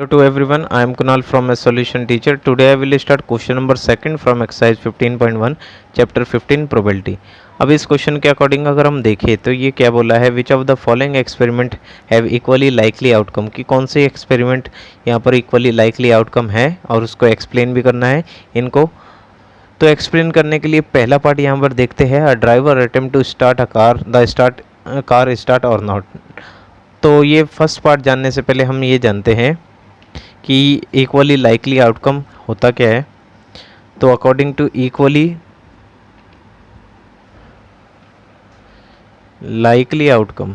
Hello to everyone, I am Kunal from a solution teacher. Today I will start question number second from exercise 15.1 chapter 15 probability. अब इस question के according अगर हम देखें तो ये क्या बोला है, which of the following experiment have equally likely outcome, कि कौन से एक्सपेरिमेंट यहाँ पर इक्वली लाइकली आउटकम है और उसको एक्सप्लेन भी करना है इनको। तो एक्सप्लेन करने के लिए पहला पार्ट यहाँ पर देखते हैं, a driver attempt to start a car, the car start or not. तो ये फर्स्ट पार्ट जानने से पहले हम ये जानते हैं कि इक्वली लाइकली आउटकम होता क्या है। तो according to equally likely outcome,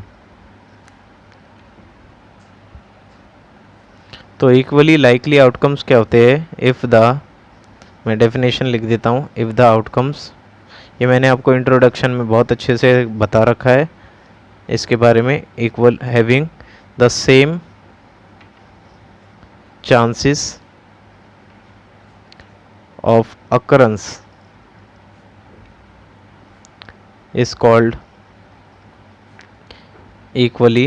तो इक्वली लाइकली आउटकम्स क्या होते हैं, इफ़ द, मैं डेफिनेशन लिख देता हूँ, इफ़ द आउटकम्स, ये मैंने आपको इंट्रोडक्शन में बहुत अच्छे से बता रखा है इसके बारे में। Equal having the same chances of occurrence is called equally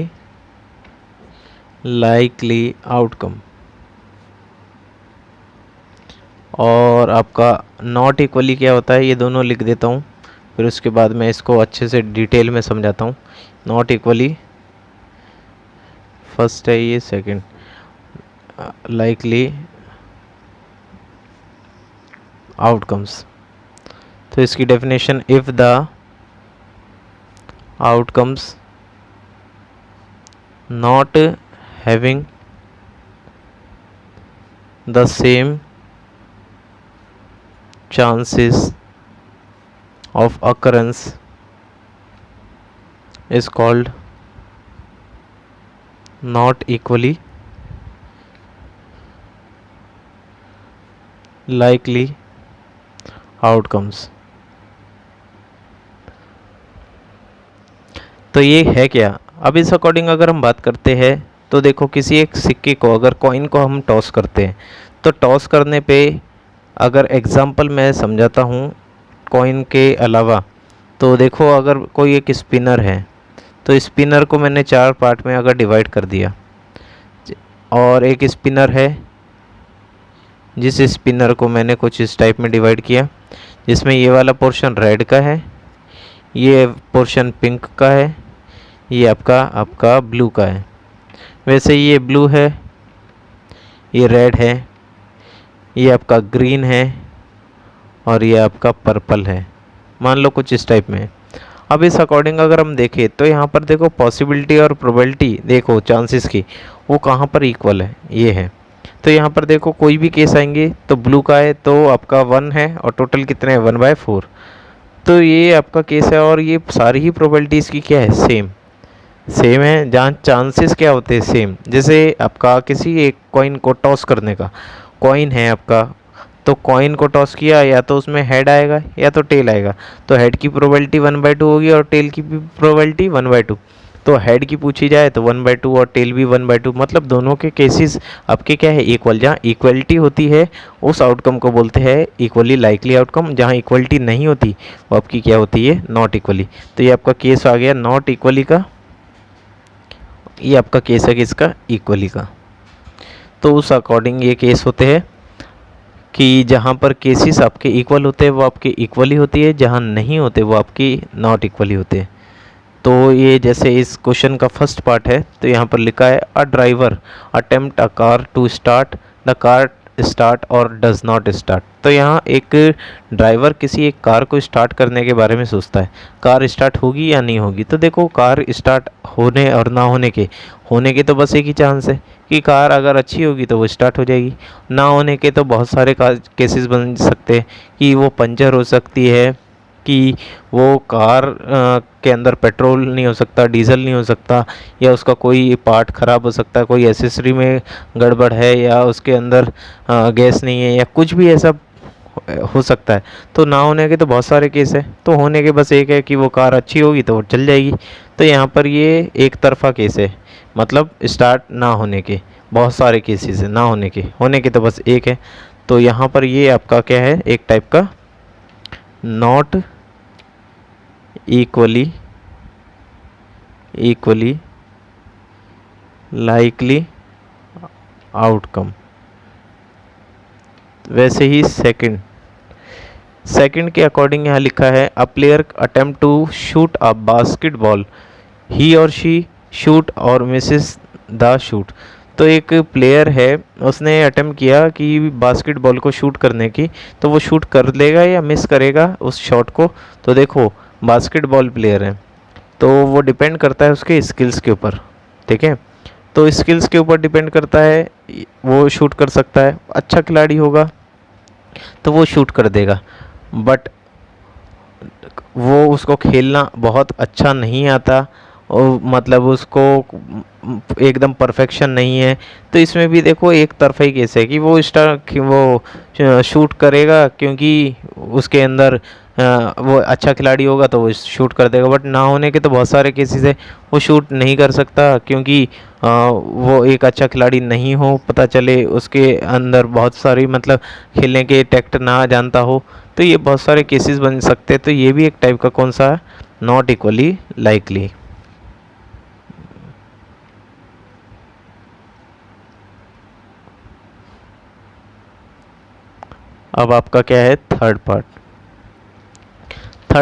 likely outcome। और आपका नॉट इक्वली क्या होता है, ये दोनों लिख देता हूँ, फिर उसके बाद मैं इसको अच्छे से डिटेल में समझाता हूँ। नॉट इक्वली फर्स्ट है ये, सेकंड लाइकली आउटकम्स। तो इसकी definition, if the outcomes not having the same chances of occurrence is called not equally likely outcomes। तो ये है क्या। अब इस अकॉर्डिंग अगर हम बात करते हैं तो देखो, किसी एक सिक्के को, अगर कॉइन को हम टॉस करते हैं तो टॉस करने पे, अगर एग्जांपल मैं समझाता हूँ कॉइन के अलावा, तो देखो अगर कोई एक स्पिनर है तो स्पिनर को मैंने 4 पार्ट में अगर डिवाइड कर दिया, और एक स्पिनर है जिस स्पिनर को मैंने कुछ इस टाइप में डिवाइड किया, जिसमें ये वाला पोर्शन रेड का है, ये पोर्शन पिंक का है, ये आपका ब्लू का है। वैसे ये ब्लू है, ये रेड है, ये आपका ग्रीन है, और ये आपका पर्पल है, मान लो कुछ इस टाइप में। अब इस अकॉर्डिंग अगर हम देखें तो यहाँ पर देखो पॉसिबिलिटी और प्रोबेबिलिटी, देखो चांसेस की, वो कहाँ पर इक्वल है, ये है। तो यहाँ पर देखो कोई भी केस आएंगे तो ब्लू का है तो आपका 1 है, और टोटल कितने हैं, 1/4। तो ये आपका केस है, और ये सारी ही प्रोबेबिलिटीज़ की क्या है, सेम है, जहाँ चांसेस क्या होते हैं, सेम। जैसे आपका किसी एक कॉइन को टॉस करने का, कॉइन है आपका, तो कॉइन को टॉस किया, या तो उसमें हेड आएगा या तो टेल आएगा, तो हेड की प्रोबेबिलिटी 1/2 होगी और टेल की भी प्रोबेबिलिटी 1/2। तो हेड की पूछी जाए तो 1/2 और टेल भी 1/2, मतलब दोनों के केसेस आपके क्या है, इक्वल। जहाँ इक्वलिटी होती है उस आउटकम को बोलते हैं इक्वली लाइकली आउटकम, जहाँ इक्वलिटी नहीं होती वो आपकी क्या होती है, नॉट इक्वली। तो ये आपका केस आ गया नॉट इक्वली का, ये आपका केस है किसका, इक्वली का। तो उस अकॉर्डिंग ये केस होते हैं कि जहाँ पर केसेस आपके इक्वल होते हैं वो आपके इक्वली होती है, जहाँ नहीं होते वो आपकी नॉट इक्वली होते हैं। तो ये जैसे इस क्वेश्चन का फर्स्ट पार्ट है, तो यहाँ पर लिखा है, a driver attempt a car to start, the car start or does not start. तो यहाँ एक ड्राइवर किसी एक कार को स्टार्ट करने के बारे में सोचता है, कार स्टार्ट होगी या नहीं होगी। तो देखो कार स्टार्ट होने और ना होने के तो बस एक ही चांस है कि कार अगर अच्छी होगी तो वो स्टार्ट हो जाएगी, ना होने के तो बहुत सारे केसेस बन सकते हैं कि वो पंचर हो सकती है, कि वो कार के अंदर पेट्रोल नहीं हो सकता, डीजल नहीं हो सकता, या उसका कोई पार्ट ख़राब हो सकता है, कोई एसेसरी में गड़बड़ है, या उसके अंदर गैस नहीं है, या कुछ भी ऐसा हो सकता है। तो ना होने के तो बहुत सारे केस है, तो होने के बस एक है कि वो कार अच्छी होगी तो वो चल जाएगी। तो यहाँ पर ये एक तरफा केस है, मतलब स्टार्ट ना होने के बहुत सारे केसेस है, ना होने के तो बस एक है। तो यहाँ पर ये आपका क्या है, एक टाइप का नॉट इक्वली लाइकली आउटकम। वैसे ही सेकंड के अकॉर्डिंग यहाँ लिखा है a player attempt to shoot a basketball, he और शी शूट और मिसेस द शूट। तो एक प्लेयर है, उसने अटेम्प्ट किया कि बास्केटबॉल को शूट करने की, तो वो शूट कर लेगा या मिस करेगा उस शॉट को। तो देखो बास्केटबॉल प्लेयर है, तो वो डिपेंड करता है उसके स्किल्स के ऊपर, ठीक है। तो स्किल्स के ऊपर डिपेंड करता है, वो शूट कर सकता है, अच्छा खिलाड़ी होगा तो वो शूट कर देगा, बट वो उसको खेलना बहुत अच्छा नहीं आता और मतलब उसको एकदम परफेक्शन नहीं है, तो इसमें भी देखो एक तरफा ही केस है कि वो शूट करेगा क्योंकि उसके अंदर वो अच्छा खिलाड़ी होगा तो वो शूट कर देगा, बट ना होने के तो बहुत सारे केसेस है वो शूट नहीं कर सकता क्योंकि वो एक अच्छा खिलाड़ी नहीं हो, पता चले उसके अंदर बहुत सारी मतलब खेलने के टैक्ट ना जानता हो, तो ये बहुत सारे केसेस बन सकते हैं। तो ये भी एक टाइप का कौन सा है, नॉट इक्वली लाइकली। अब आपका क्या है थर्ड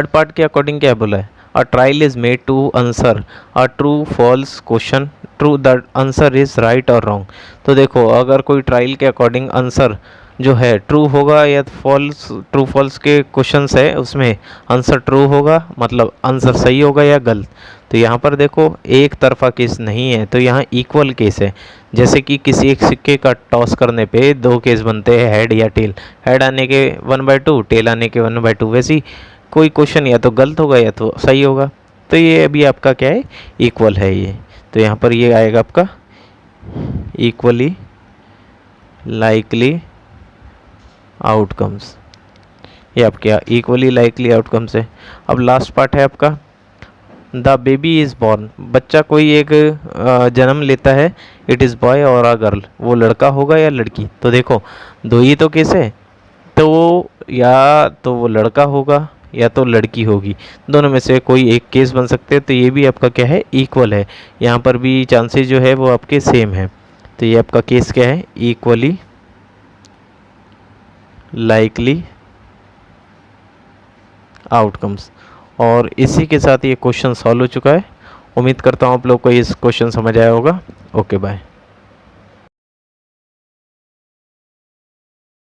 पार्ट के अकॉर्डिंग क्या बोला है, a trial is made to answer a true false question, true the answer is right or wrong. तो देखो अगर कोई ट्रायल के अकॉर्डिंग आंसर जो है ट्रू होगा या फॉल्स, ट्रू फॉल्स के क्वेश्चंस है उसमें आंसर ट्रू होगा, मतलब आंसर सही होगा या गलत। तो यहाँ पर देखो एक तरफा केस नहीं है, तो यहाँ इक्वल केस है। जैसे कि किसी एक सिक्के का टॉस करने पे दो केस बनते हैं, हेड या टेल, हेड आने के 1/2, टेल आने के 1/2, वैसे ही कोई क्वेश्चन या तो गलत होगा या तो सही होगा। तो ये अभी आपका क्या है, इक्वल है ये। तो यहाँ पर ये आएगा आपका इक्वली लाइकली आउटकम्स, ये आपके इक्वली लाइकली आउटकम्स है। अब लास्ट पार्ट है आपका द बेबी इज़ बॉर्न, बच्चा कोई एक जन्म लेता है, इट इज़ बॉय और अ गर्ल, वो लड़का होगा या लड़की। तो देखो दो ही तो केस है, तो वो या तो वो लड़का होगा या तो लड़की होगी, दोनों में से कोई एक केस बन सकते हैं। तो ये भी आपका क्या है, इक्वल है। यहाँ पर भी चांसेस जो है वो आपके सेम है। तो ये आपका केस क्या है, इक्वली लाइकली आउटकम्स। और इसी के साथ ये क्वेश्चन सॉल्व हो चुका है। उम्मीद करता हूँ आप लोग को इस क्वेश्चन समझ आया होगा। Okay bye.